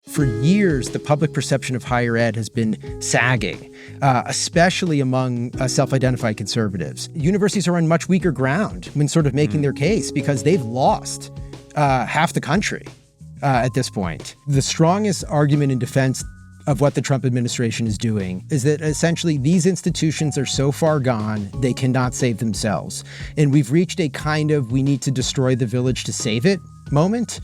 For years, the public perception of higher ed has been sagging, especially among self-identified conservatives. Universities are on much weaker ground when sort of making their case because they've lost half the country at this point. The strongest argument in defense of what the Trump administration is doing is that essentially these institutions are so far gone, they cannot save themselves. And we've reached a kind of we need to destroy the village to save it moment,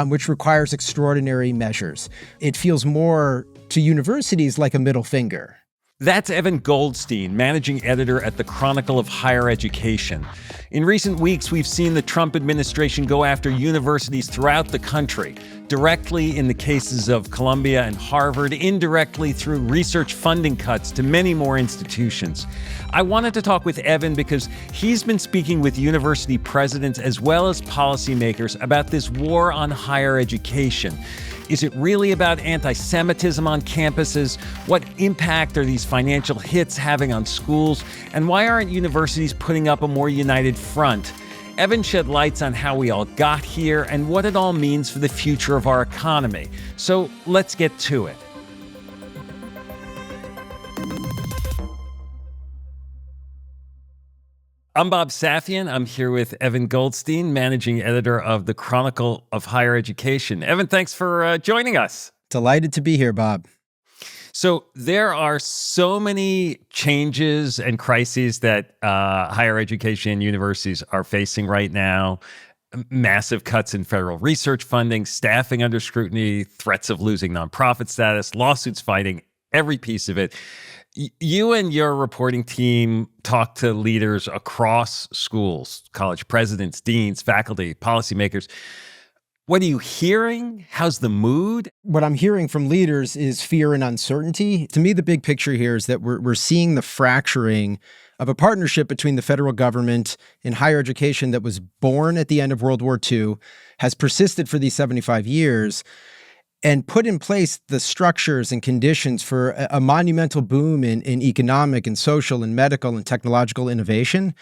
which requires extraordinary measures. It feels more to universities like a middle finger. That's Evan Goldstein, managing editor at the Chronicle of Higher Education. In recent weeks, we've seen the Trump administration go after universities throughout the country, directly in the cases of Columbia and Harvard, indirectly through research funding cuts to many more institutions. I wanted to talk with Evan because he's been speaking with university presidents as well as policymakers about this war on higher education. Is it really about anti-Semitism on campuses? What impact are these financial hits having on schools? And why aren't universities putting up a more united front? Evan shed lights on how we all got here and what it all means for the future of our economy. So let's get to it. I'm Bob Safian. I'm here with Evan Goldstein, managing editor of the Chronicle of Higher Education. Evan, thanks for joining us. Delighted to be here, Bob. So there are so many changes and crises that higher education universities are facing right now. Massive cuts in federal research funding, staffing under scrutiny, threats of losing nonprofit status, lawsuits fighting every piece of it. You and your reporting team talk to leaders across schools, college presidents, deans, faculty, policymakers. What are you hearing? How's the mood? What I'm hearing from leaders is fear and uncertainty. To me, the big picture here is that we're seeing the fracturing of a partnership between the federal government and higher education that was born at the end of World War II, has persisted for these 75 years, and put in place the structures and conditions for a monumental boom in economic and social and medical and technological innovation.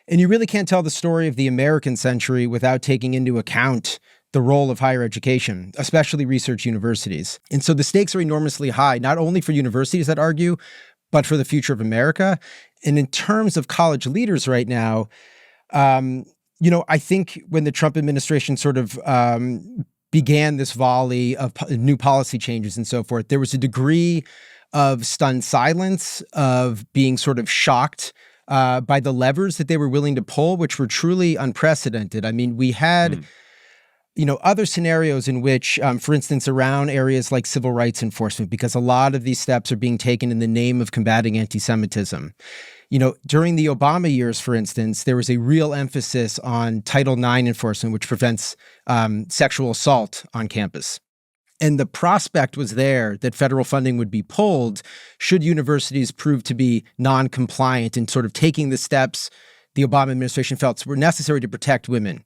And you really can't tell the story of the American century without taking into account the role of higher education, especially research universities. And so the stakes are enormously high, not only for universities that argue, but for the future of America. And in terms of college leaders right now, I think when the Trump administration sort of began this volley of new policy changes and so forth, there was a degree of stunned silence, of being sort of shocked by the levers that they were willing to pull, which were truly unprecedented. I mean, we had, other scenarios in which, for instance, around areas like civil rights enforcement, because a lot of these steps are being taken in the name of combating anti-Semitism. During the Obama years, for instance, there was a real emphasis on Title IX enforcement, which prevents sexual assault on campus. And the prospect was there that federal funding would be pulled should universities prove to be non-compliant in sort of taking the steps the Obama administration felt were necessary to protect women.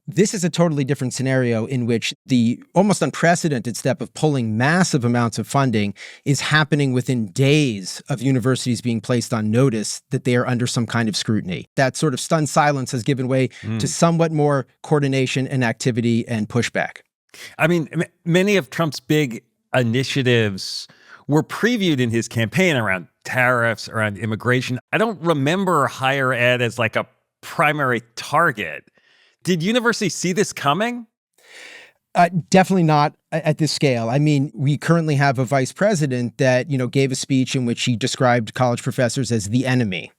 This is a totally different scenario in which the almost unprecedented step of pulling massive amounts of funding is happening within days of universities being placed on notice that they are under some kind of scrutiny. That sort of stunned silence has given way to somewhat more coordination and activity and pushback. I mean, many of Trump's big initiatives were previewed in his campaign around tariffs, around immigration. I don't remember higher ed as like a primary target. Did universities see this coming? Definitely not at this scale. I mean, we currently have a vice president that, gave a speech in which he described college professors as the enemy.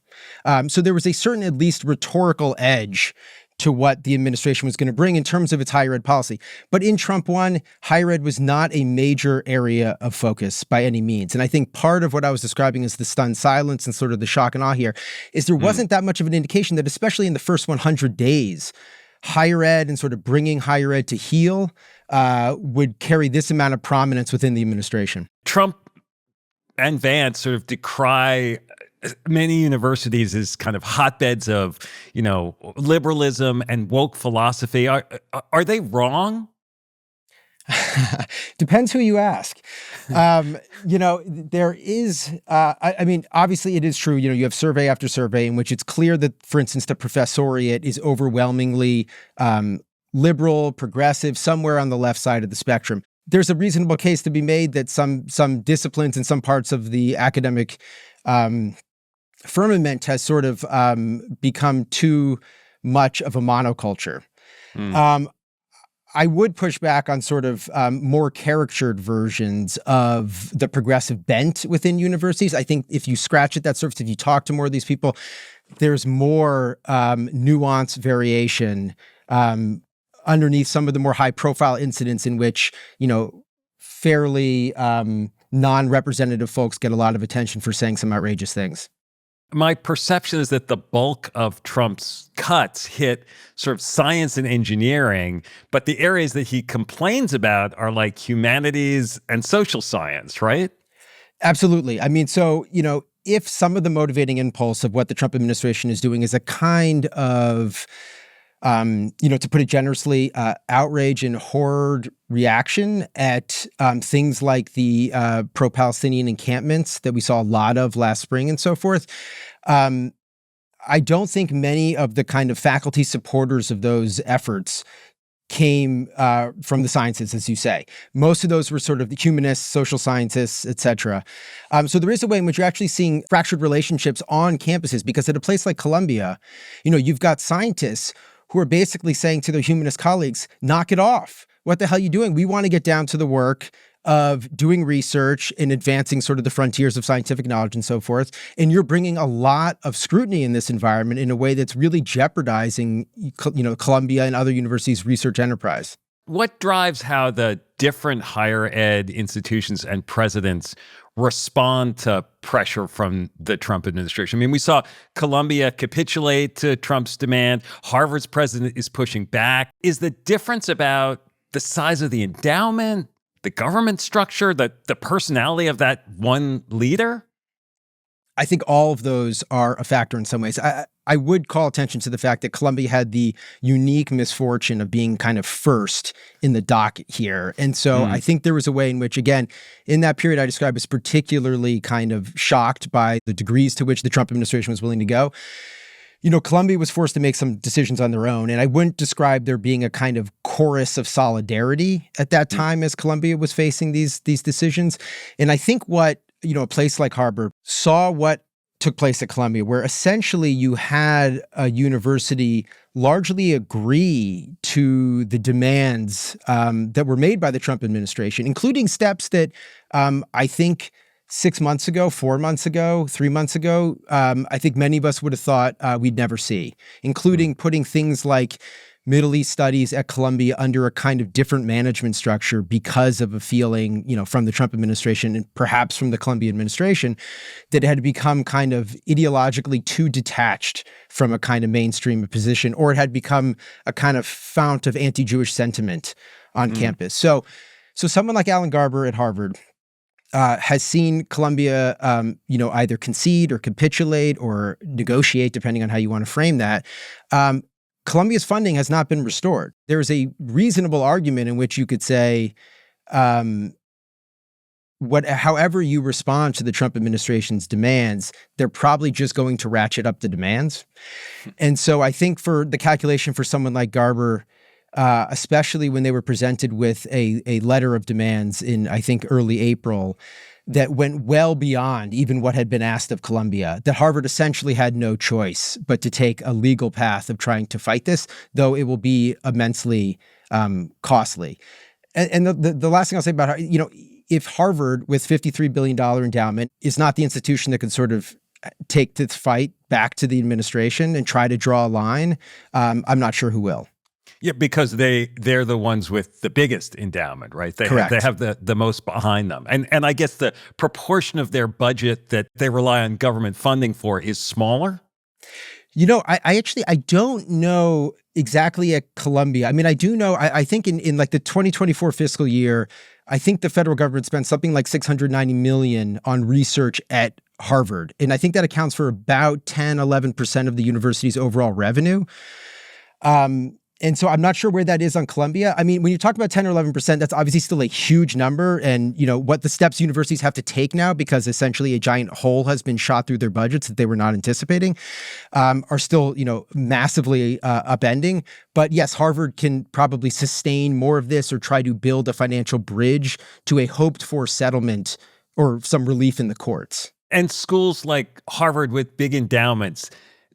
So there was a certain, at least rhetorical edge to what the administration was going to bring in terms of its higher ed policy. But in Trump 1, higher ed was not a major area of focus by any means. And I think part of what I was describing as the stunned silence and sort of the shock and awe here is there wasn't that much of an indication that, especially in the first 100 days, higher ed and sort of bringing higher ed to heel would carry this amount of prominence within the administration. Trump and Vance sort of decry many universities as kind of hotbeds of, liberalism and woke philosophy. Are they wrong? Depends who you ask. There is, obviously it is true, you have survey after survey in which it's clear that, for instance, the professoriate is overwhelmingly liberal, progressive, somewhere on the left side of the spectrum. there's a reasonable case to be made that some disciplines and some parts of the academic firmament has sort of become too much of a monoculture. Mm. I would push back on sort of more caricatured versions of the progressive bent within universities. I think if you scratch at that surface, if you talk to more of these people, there's more nuance variation underneath some of the more high-profile incidents in which, fairly non-representative folks get a lot of attention for saying some outrageous things. My perception is that the bulk of Trump's cuts hit sort of science and engineering, but the areas that he complains about are like humanities and social science, right? Absolutely. I mean, so, if some of the motivating impulse of what the Trump administration is doing is a kind of, to put it generously, outrage and horror reaction at things like the pro-Palestinian encampments that we saw a lot of last spring and so forth. I don't think many of the kind of faculty supporters of those efforts came from the sciences, as you say. Most of those were sort of the humanists, social scientists, et cetera. So there is a way in which you're actually seeing fractured relationships on campuses, because at a place like Columbia, you've got scientists who are basically saying to their humanist colleagues, knock it off. What the hell are you doing? We want to get down to the work of doing research and advancing sort of the frontiers of scientific knowledge and so forth. And you're bringing a lot of scrutiny in this environment in a way that's really jeopardizing, Columbia and other universities' research enterprise. What drives how the different higher ed institutions and presidents respond to pressure from the Trump administration? I mean, we saw Columbia capitulate to Trump's demand. Harvard's president is pushing back. Is the difference about the size of the endowment, the government structure, the personality of that one leader? I think all of those are a factor in some ways. I would call attention to the fact that Columbia had the unique misfortune of being kind of first in the docket here. And so I think there was a way in which, again, in that period I described as particularly kind of shocked by the degrees to which the Trump administration was willing to go. Columbia was forced to make some decisions on their own. And I wouldn't describe there being a kind of chorus of solidarity at that time as Columbia was facing these decisions. And I think what, a place like Harvard saw what took place at Columbia, where essentially you had a university largely agree to the demands that were made by the Trump administration, including steps that I think 6 months ago, 4 months ago, 3 months ago, I think many of us would have thought we'd never see, including putting things like Middle East studies at Columbia under a kind of different management structure because of a feeling, from the Trump administration and perhaps from the Columbia administration, that it had become kind of ideologically too detached from a kind of mainstream position, or it had become a kind of fount of anti-Jewish sentiment on campus. So someone like Alan Garber at Harvard has seen Columbia, either concede or capitulate or negotiate, depending on how you want to frame that. Columbia's funding has not been restored. There is a reasonable argument in which you could say, however you respond to the Trump administration's demands, they're probably just going to ratchet up the demands. And so I think for the calculation for someone like Garber, especially when they were presented with a letter of demands in, I think, early April, that went well beyond even what had been asked of Columbia, that Harvard essentially had no choice but to take a legal path of trying to fight this, though it will be immensely costly. And the last thing I'll say about, if Harvard, with $53 billion endowment, is not the institution that can sort of take this fight back to the administration and try to draw a line, I'm not sure who will. Yeah, because they're the ones with the biggest endowment, right? Correct. They have the most behind them. And I guess the proportion of their budget that they rely on government funding for is smaller? I don't know exactly at Columbia. I mean, I do know, I think in like the 2024 fiscal year, I think the federal government spent something like $690 million on research at Harvard. And I think that accounts for about 10, 11% of the university's overall revenue. And so I'm not sure where that is on Columbia. I mean, when you talk about 10 or 11%, that's obviously still a huge number. And, what the steps universities have to take now, because essentially a giant hole has been shot through their budgets that they were not anticipating, are still, massively upending. But yes, Harvard can probably sustain more of this or try to build a financial bridge to a hoped for settlement or some relief in the courts. And schools like Harvard with big endowments,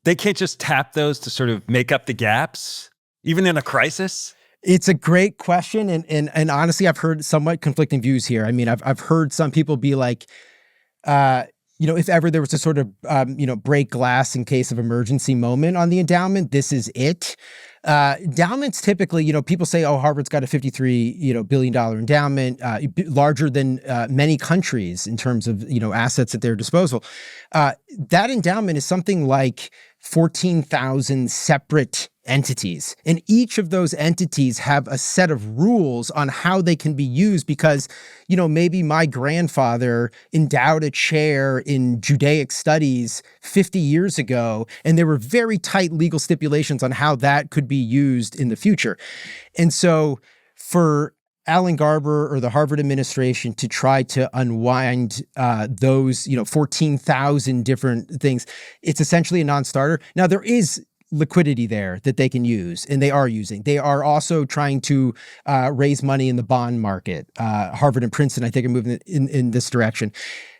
they can't just tap those to sort of make up the gaps, even in a crisis? It's a great question. And honestly, I've heard somewhat conflicting views here. I mean, I've heard some people be like, if ever there was a sort of, break glass in case of emergency moment on the endowment, this is it. Endowments typically, people say, oh, Harvard's got a $53 billion endowment, larger than many countries in terms of, assets at their disposal. That endowment is something like 14,000 separate entities. And each of those entities have a set of rules on how they can be used because, maybe my grandfather endowed a chair in Judaic studies 50 years ago, and there were very tight legal stipulations on how that could be used in the future. And so for Alan Garber or the Harvard administration to try to unwind those, 14,000 different things, it's essentially a non-starter. Now, there is liquidity there that they can use, and they are using. They are also trying to raise money in the bond market. Harvard and Princeton, I think, are moving in this direction.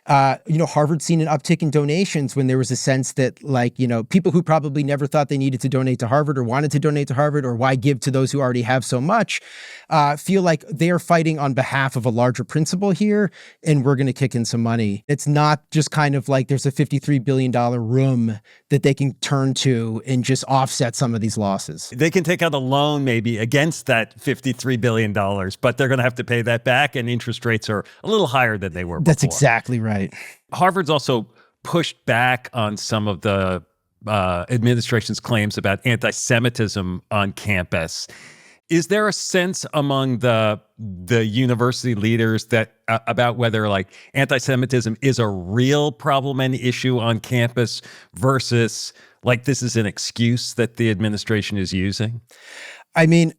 Harvard's seen an uptick in donations when there was a sense that, people who probably never thought they needed to donate to Harvard or wanted to donate to Harvard or why give to those who already have so much, feel like they are fighting on behalf of a larger principle here, and we're going to kick in some money. It's not just kind of like there's a $53 billion room that they can turn to and just offset some of these losses. They can take out a loan maybe against that $53 billion, but they're going to have to pay that back, and interest rates are a little higher than they were before. That's exactly right. Harvard's also pushed back on some of the administration's claims about anti-Semitism on campus. Is there a sense among the university leaders that about whether anti-Semitism is a real problem and issue on campus versus this is an excuse that the administration is using? I mean,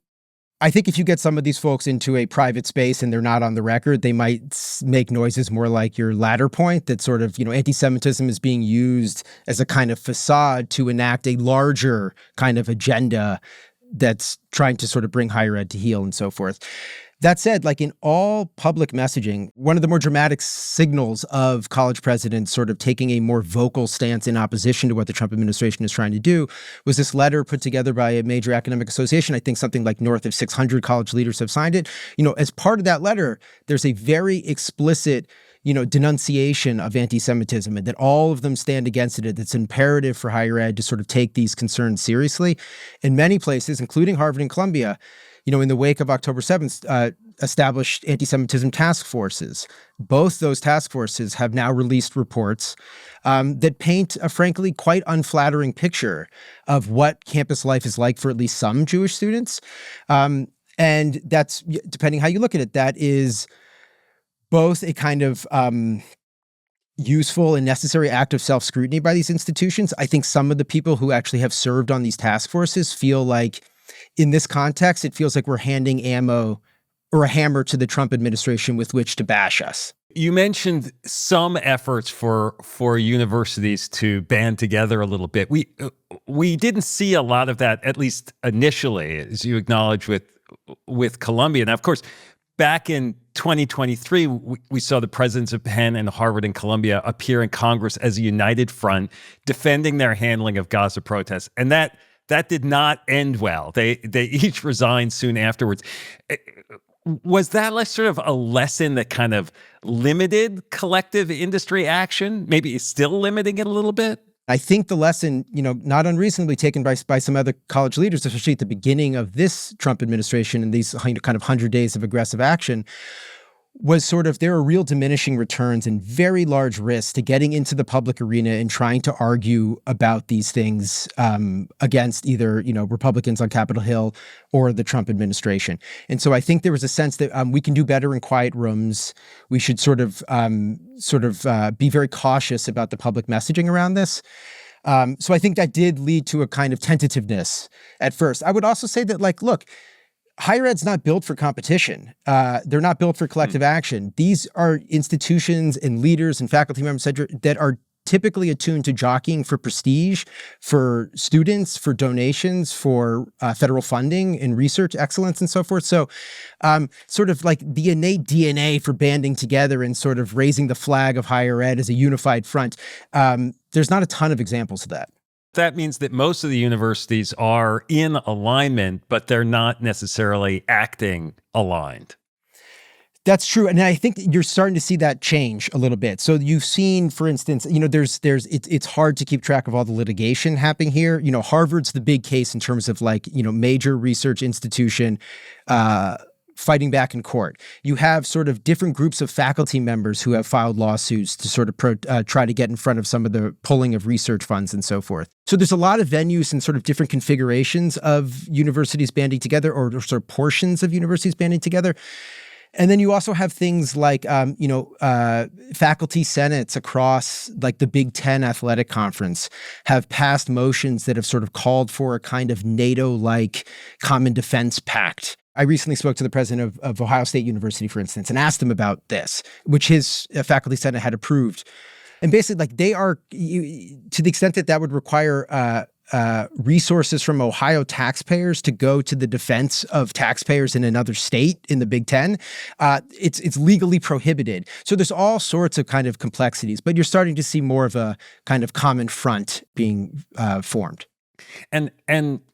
I think if you get some of these folks into a private space and they're not on the record, they might make noises more like your latter point, that sort of, anti-Semitism is being used as a kind of facade to enact a larger kind of agenda that's trying to sort of bring higher ed to heel and so forth. That said, in all public messaging, one of the more dramatic signals of college presidents sort of taking a more vocal stance in opposition to what the Trump administration is trying to do was this letter put together by a major academic association. I think something like north of 600 college leaders have signed it. As part of that letter, there's a very explicit denunciation of anti-Semitism, and that all of them stand against it. It's imperative for higher ed to sort of take these concerns seriously. In many places, including Harvard and Columbia, in the wake of October 7th, established anti-Semitism task forces. Both those task forces have now released reports that paint a frankly quite unflattering picture of what campus life is like for at least some Jewish students. And that's, depending how you look at it, that is both a kind of useful and necessary act of self-scrutiny by these institutions. I think some of the people who actually have served on these task forces feel like, in this context, it feels like we're handing ammo or a hammer to the Trump administration with which to bash us. You mentioned some efforts for universities to band together a little bit. We didn't see a lot of that, at least initially, as you acknowledge with Columbia. Now, of course, back in 2023, we saw the presidents of Penn and Harvard and Columbia appear in Congress as a united front, defending their handling of Gaza protests, and that did not end well. They each resigned soon afterwards. Was that sort of a lesson that kind of limited collective industry action? Maybe it's still limiting it a little bit? I think the lesson, not unreasonably taken by some other college leaders, especially at the beginning of this Trump administration and these kind of 100 days of aggressive action, was sort of there are real diminishing returns and very large risks to getting into the public arena and trying to argue about these things against either, Republicans on Capitol Hill or the Trump administration. And so I think there was a sense that we can do better in quiet rooms. We should sort of be very cautious about the public messaging around this. So I think that did lead to a kind of tentativeness at first. I would also say that, like, look, higher ed's not built for competition. They're not built for collective action. These are institutions and leaders and faculty members, et cetera, that are typically attuned to jockeying for prestige, for students, for donations, for federal funding and research excellence and so forth. So sort of like the innate DNA for banding together and sort of raising the flag of higher ed as a unified front, there's not a ton of examples of that. That means that most of the universities are in alignment, but they're not necessarily acting aligned. That's true. And I think you're starting to see that change a little bit. So you've seen, for instance, it's hard to keep track of all the litigation happening here. Harvard's the big case in terms of like, major research institution, fighting back in court. You have sort of different groups of faculty members who have filed lawsuits to sort of try to get in front of some of the pulling of research funds and so forth. So there's a lot of venues and sort of different configurations of universities banding together, or sort of portions of universities banding together. And then you also have things like, faculty senates across like the Big Ten Athletic Conference have passed motions that have sort of called for a kind of NATO-like common defense pact. I recently spoke to the president of Ohio State University, for instance, and asked him about this, which his faculty senate had approved. And basically, like, they are, to the extent that would require resources from Ohio taxpayers to go to the defense of taxpayers in another state in the Big Ten, it's legally prohibited. So there's all sorts of kind of complexities, but you're starting to see more of a kind of common front being formed. And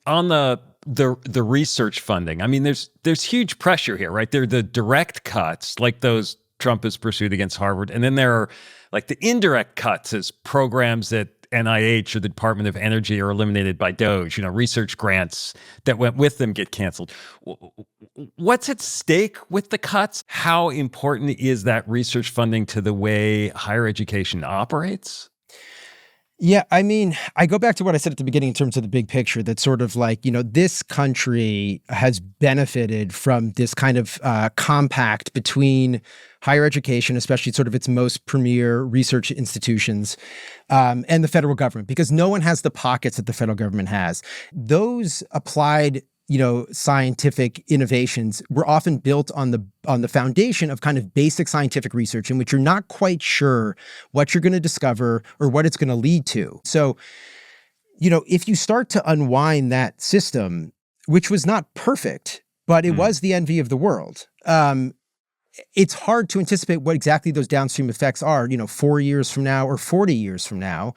on the research funding, I mean, there's huge pressure here, right? There are the direct cuts, like those Trump has pursued against Harvard, and then there are like the indirect cuts as programs at NIH or the Department of Energy are eliminated by DOGE. Research grants that went with them get canceled. What's at stake with the cuts? How important is that research funding to the way higher education operates? Yeah, I mean, I go back to what I said at the beginning in terms of the big picture, that sort of like, this country has benefited from this kind of compact between higher education, especially sort of its most premier research institutions, and the federal government, because no one has the pockets that the federal government has. Those applied scientific innovations were often built on the foundation of kind of basic scientific research in which you're not quite sure what you're going to discover or what it's going to lead to. So, if you start to unwind that system, which was not perfect, but it was the envy of the world, it's hard to anticipate what exactly those downstream effects are, 4 years from now or 40 years from now.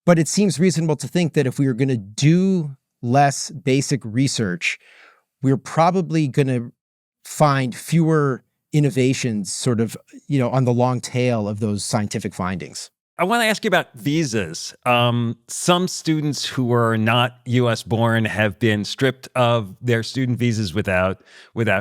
But it seems reasonable to think that if we were going to do less basic research, we're probably going to find fewer innovations sort of, on the long tail of those scientific findings. I want to ask you about visas. Some students who are not U.S. born have been stripped of their student visas without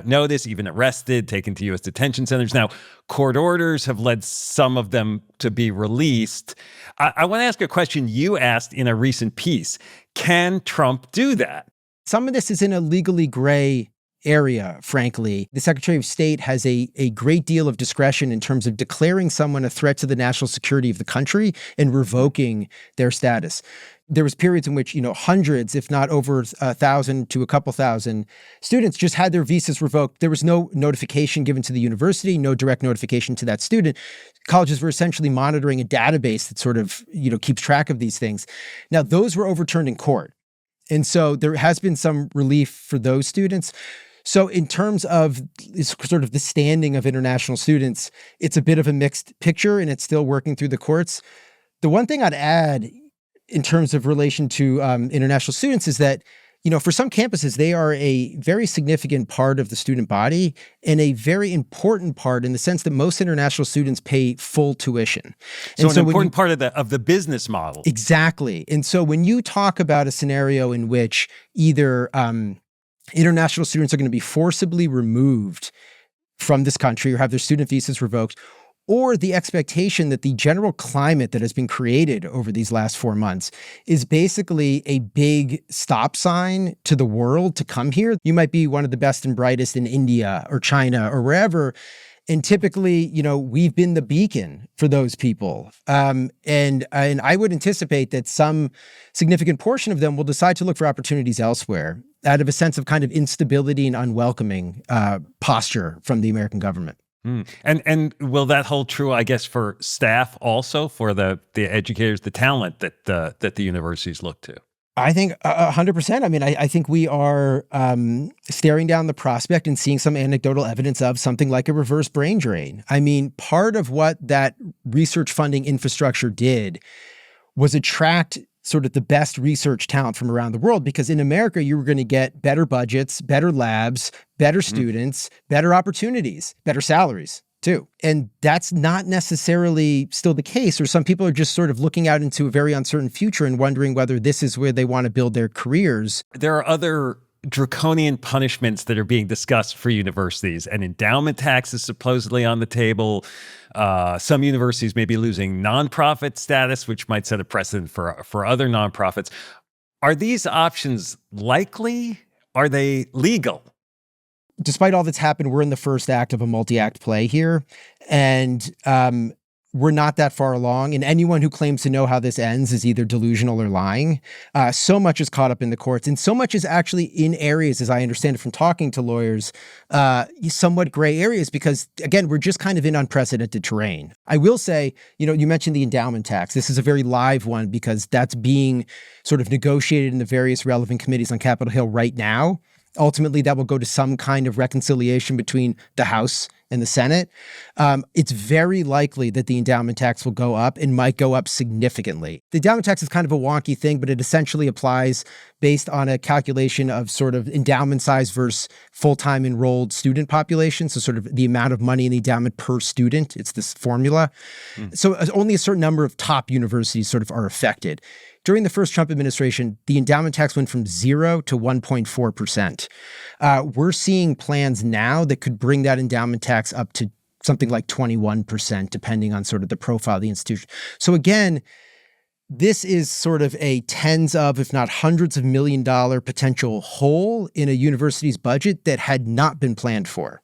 notice, even arrested, taken to U.S. detention centers. Now, court orders have led some of them to be released. I want to ask a question you asked in a recent piece. Can Trump do that? Some of this is in a legally gray area, frankly. The Secretary of State has a great deal of discretion in terms of declaring someone a threat to the national security of the country and revoking their status. There was periods in which, hundreds, if not over 1,000 to a couple thousand students just had their visas revoked. There was no notification given to the university, no direct notification to that student. Colleges were essentially monitoring a database that sort of, keeps track of these things. Now, those were overturned in court. And so there has been some relief for those students. So in terms of sort of the standing of international students, it's a bit of a mixed picture, and it's still working through the courts. The one thing I'd add in terms of relation to international students is that, for some campuses, they are a very significant part of the student body and a very important part in the sense that most international students pay full tuition. So an important part of the business model. Exactly. And so when you talk about a scenario in which either international students are going to be forcibly removed from this country or have their student visas revoked, or the expectation that the general climate that has been created over these last 4 months is basically a big stop sign to the world to come here. You might be one of the best and brightest in India or China or wherever, And typically, we've been the beacon for those people. And I would anticipate that some significant portion of them will decide to look for opportunities elsewhere out of a sense of kind of instability and unwelcoming posture from the American government. And will that hold true, I guess, for staff also, for the educators, the talent that the universities look to? I think 100%. I mean, I think we are staring down the prospect and seeing some anecdotal evidence of something like a reverse brain drain. I mean, part of what that research funding infrastructure did was attract sort of the best research talent from around the world, because in America, you were going to get better budgets, better labs, better students, better opportunities, better salaries too. And that's not necessarily still the case, or some people are just sort of looking out into a very uncertain future and wondering whether this is where they want to build their careers. There are other draconian punishments that are being discussed for universities. An endowment tax is supposedly on the table. Some universities may be losing nonprofit status, which might set a precedent for other nonprofits. Are these options likely? Are they legal? Despite all that's happened, we're in the first act of a multi-act play here. And we're not that far along. And anyone who claims to know how this ends is either delusional or lying. So much is caught up in the courts, and so much is actually in areas, as I understand it from talking to lawyers, somewhat gray areas, because, again, we're just kind of in unprecedented terrain. I will say, you mentioned the endowment tax. This is a very live one because that's being sort of negotiated in the various relevant committees on Capitol Hill right now. Ultimately, that will go to some kind of reconciliation between the House and the Senate. It's very likely that the endowment tax will go up and might go up significantly. The endowment tax is kind of a wonky thing, but it essentially applies based on a calculation of sort of endowment size versus full-time enrolled student population. So sort of the amount of money in the endowment per student. It's this formula. So only a certain number of top universities sort of are affected. During the first Trump administration, the endowment tax went from 0 to 1.4%. We're seeing plans now that could bring that endowment tax up to something like 21%, depending on sort of the profile of the institution. So again, this is sort of a tens of, if not hundreds of $1 million potential hole in a university's budget that had not been planned for.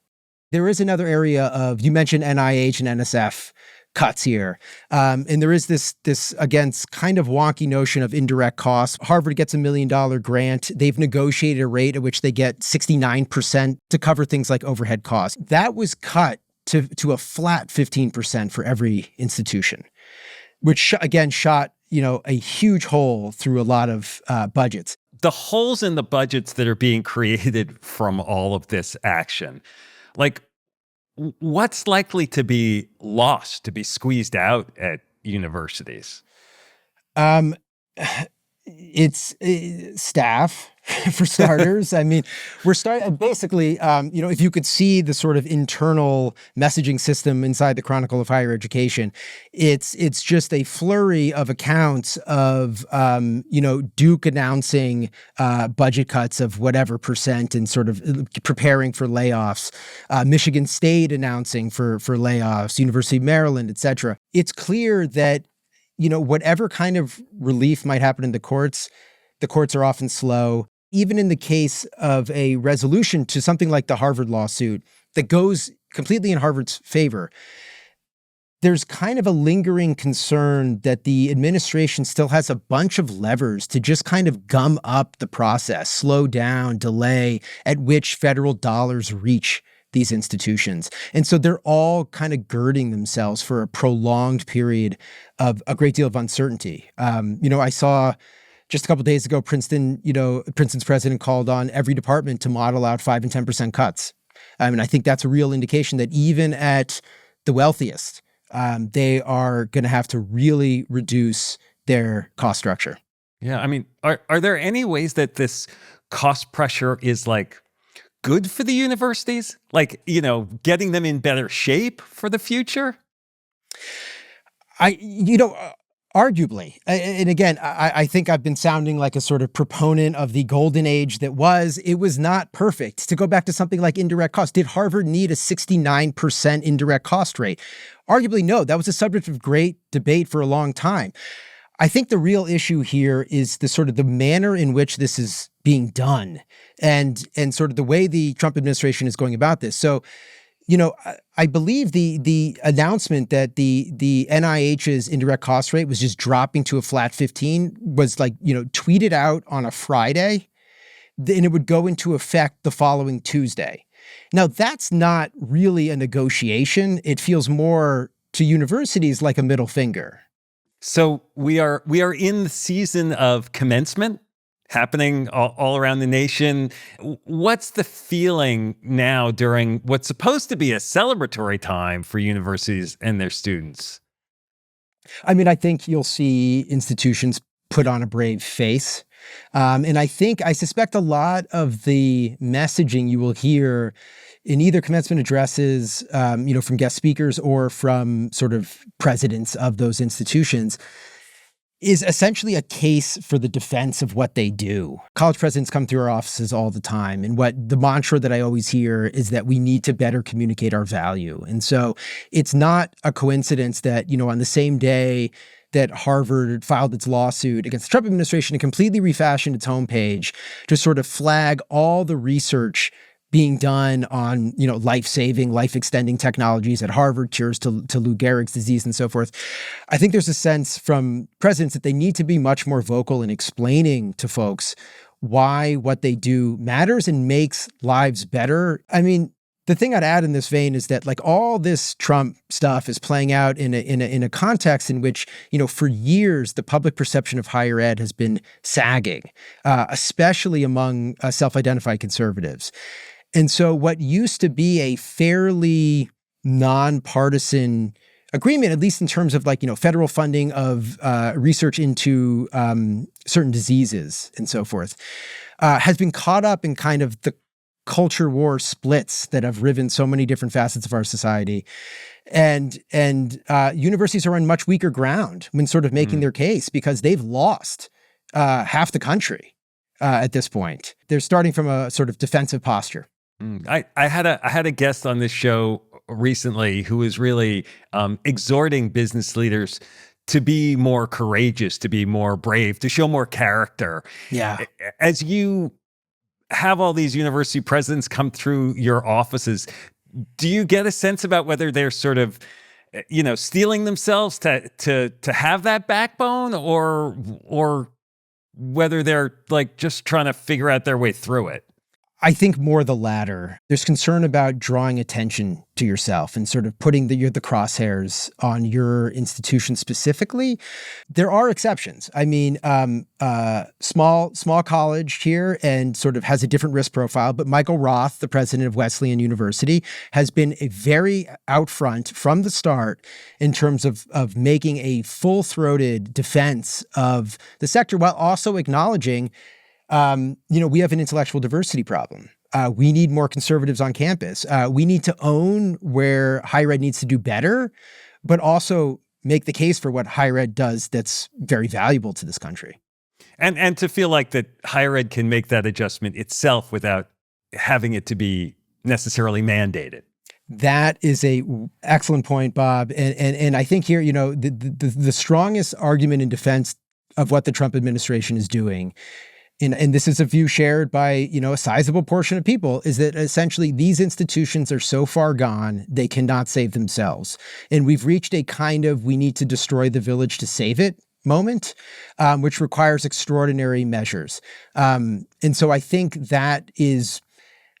There is another area of, you mentioned NIH and NSF cuts here. And there is this again, kind of wonky notion of indirect costs. Harvard gets $1 million grant. They've negotiated a rate at which they get 69% to cover things like overhead costs. That was cut to a flat 15% for every institution, which again shot, a huge hole through a lot of budgets. The holes in the budgets that are being created from all of this action, like, what's likely to be lost, to be squeezed out at universities? It's staff, for starters. I mean, we're starting basically, if you could see the sort of internal messaging system inside the Chronicle of Higher Education, it's just a flurry of accounts of, Duke announcing budget cuts of whatever percent and sort of preparing for layoffs, Michigan State announcing for layoffs, University of Maryland, et cetera. It's clear that whatever kind of relief might happen in the courts are often slow. Even in the case of a resolution to something like the Harvard lawsuit that goes completely in Harvard's favor, there's kind of a lingering concern that the administration still has a bunch of levers to just kind of gum up the process, slow down, delay at which federal dollars reach these institutions. And so they're all kind of girding themselves for a prolonged period of a great deal of uncertainty. I saw just a couple of days ago, Princeton's president called on every department to model out 5 and 10% cuts. And I think that's a real indication that even at the wealthiest, they are going to have to really reduce their cost structure. Yeah. I mean, are there any ways that this cost pressure is like good for the universities? Like, getting them in better shape for the future? Arguably. And again, I think I've been sounding like a sort of proponent of the golden age that was. It was not perfect. To go back to something like indirect cost, did Harvard need a 69% indirect cost rate? Arguably, no. That was a subject of great debate for a long time. I think the real issue here is the sort of the manner in which this is being done and sort of the way the Trump administration is going about this. So I believe the announcement that the NIH's indirect cost rate was just dropping to a flat 15 was tweeted out on a Friday, and it would go into effect the following Tuesday. Now, that's not really a negotiation. It feels more to universities like a middle finger. So we are in the season of commencement happening all around the nation. What's the feeling now during what's supposed to be a celebratory time for universities and their students? I mean, I think you'll see institutions put on a brave face. And I suspect a lot of the messaging you will hear in either commencement addresses, from guest speakers or from sort of presidents of those institutions, is essentially a case for the defense of what they do. College presidents come through our offices all the time. And what the mantra that I always hear is that we need to better communicate our value. And so it's not a coincidence that, on the same day that Harvard filed its lawsuit against the Trump administration and completely refashioned its homepage to sort of flag all the research being done on, life-saving, life-extending technologies at Harvard, cures to Lou Gehrig's disease and so forth. I think there's a sense from presidents that they need to be much more vocal in explaining to folks why what they do matters and makes lives better. I mean, the thing I'd add in this vein is that all this Trump stuff is playing out in a context in which, for years, the public perception of higher ed has been sagging, especially among self-identified conservatives. And so what used to be a fairly nonpartisan agreement, at least in terms of federal funding of research into certain diseases and so forth, has been caught up in kind of the culture war splits that have riven so many different facets of our society. And universities are on much weaker ground when sort of making their case because they've lost half the country at this point. They're starting from a sort of defensive posture. I had a guest on this show recently who was really exhorting business leaders to be more courageous, to be more brave, to show more character. Yeah. As you have all these university presidents come through your offices, do you get a sense about whether they're sort of, steeling themselves to have that backbone, or whether they're just trying to figure out their way through it? I think more the latter. There's concern about drawing attention to yourself and sort of putting the crosshairs on your institution specifically. There are exceptions. I mean, small college here and sort of has a different risk profile, but Michael Roth, the president of Wesleyan University, has been a very out front from the start in terms of making a full-throated defense of the sector while also acknowledging we have an intellectual diversity problem. We need more conservatives on campus. We need to own where higher ed needs to do better, but also make the case for what higher ed does that's very valuable to this country. And to feel like that higher ed can make that adjustment itself without having it to be necessarily mandated. That is a excellent point, Bob. And I think here, the strongest argument in defense of what the Trump administration is doing, and this is a view shared by, a sizable portion of people, is that essentially these institutions are so far gone, they cannot save themselves. And we've reached a kind of we need to destroy the village to save it moment, which requires extraordinary measures. And so I think that is,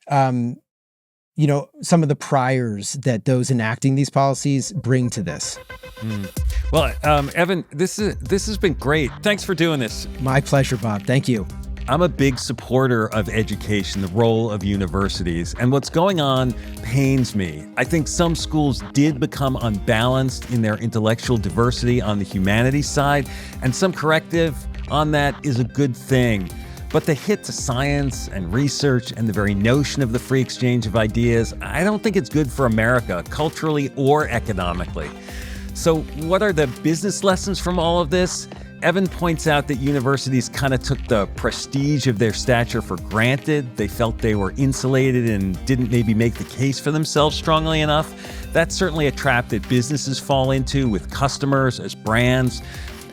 some of the priors that those enacting these policies bring to this. Well, Evan, this has been great. Thanks for doing this. My pleasure, Bob. Thank you. I'm a big supporter of education, the role of universities, and what's going on pains me. I think some schools did become unbalanced in their intellectual diversity on the humanities side, and some corrective on that is a good thing. But the hit to science and research and the very notion of the free exchange of ideas, I don't think it's good for America, culturally or economically. So what are the business lessons from all of this? Evan points out that universities kind of took the prestige of their stature for granted. They felt they were insulated and didn't maybe make the case for themselves strongly enough. That's certainly a trap that businesses fall into with customers as brands.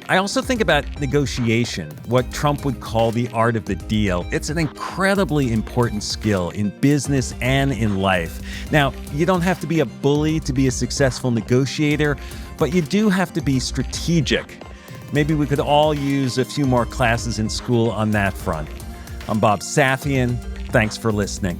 I also think about negotiation, what Trump would call the art of the deal. It's an incredibly important skill in business and in life. Now, you don't have to be a bully to be a successful negotiator, but you do have to be strategic. Maybe we could all use a few more classes in school on that front. I'm Bob Safian. Thanks for listening.